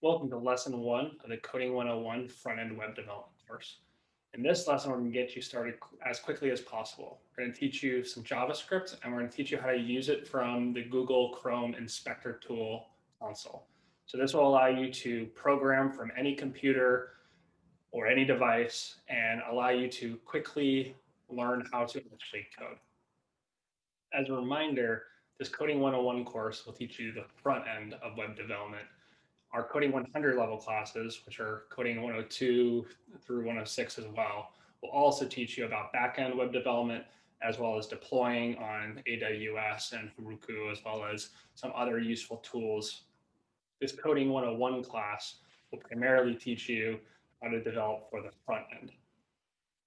Welcome to lesson one of the Coding 101 front-end web development course. In this lesson, we're going to get you started as quickly as possible. We're going to teach you some JavaScript, and we're going to teach you how to use it from the Google Chrome Inspector tool console. So this will allow you to program from any computer or any device and allow you to quickly learn how to actually code. As a reminder, this Coding 101 course will teach you the front end of web development. Our Coding 100 level classes, which are Coding 102 through 106 as well, will also teach you about backend web development, as well as deploying on AWS and Heroku, as well as some other useful tools. This Coding 101 class will primarily teach you how to develop for the front end.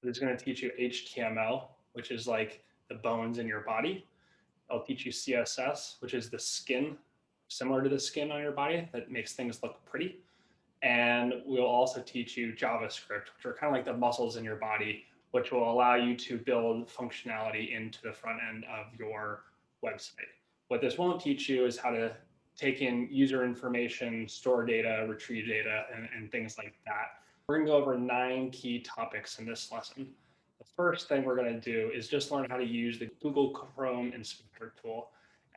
It's going to teach you HTML, which is like the bones in your body. It'll teach you CSS, which is the skin, similar to the skin on your body that makes things look pretty. And we'll also teach you JavaScript, which are kind of like the muscles in your body, which will allow you to build functionality into the front end of your website. What this won't teach you is how to take in user information, store data, retrieve data, and things like that. We're going to go over 9 key topics in this lesson. The first thing we're going to do is just learn how to use the Google Chrome Inspector tool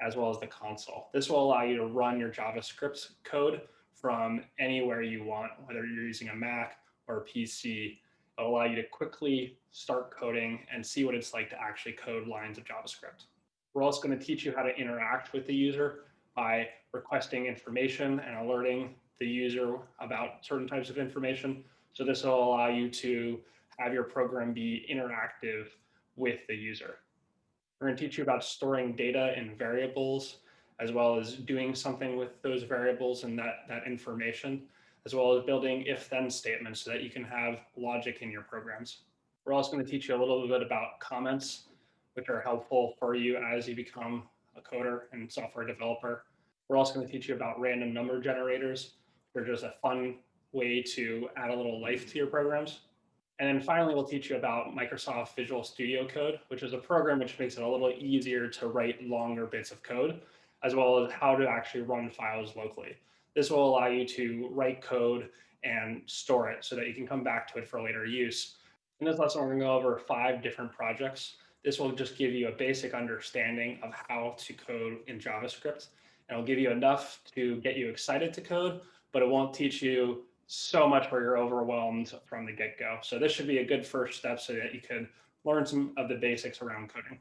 as well as the console. This will allow you to run your JavaScript code from anywhere you want, whether you're using a Mac or a PC. It'll allow you to quickly start coding and see what it's like to actually code lines of JavaScript. We're also going to teach you how to interact with the user by requesting information and alerting the user about certain types of information. So this will allow you to have your program be interactive with the user. We're going to teach you about storing data in variables, as well as doing something with those variables and that information, as well as building if-then statements so that you can have logic in your programs. We're also going to teach you a little bit about comments, which are helpful for you as you become a coder and software developer. We're also going to teach you about random number generators, which are just a fun way to add a little life to your programs. And then finally, we'll teach you about Microsoft Visual Studio Code, which is a program which makes it a little easier to write longer bits of code, as well as how to actually run files locally. This will allow you to write code and store it so that you can come back to it for later use. In this lesson, we're going to go over 5 different projects. This will just give you a basic understanding of how to code in JavaScript. And it'll give you enough to get you excited to code, but it won't teach you so much where you're overwhelmed from the get-go. So this should be a good first step so that you could learn some of the basics around coding.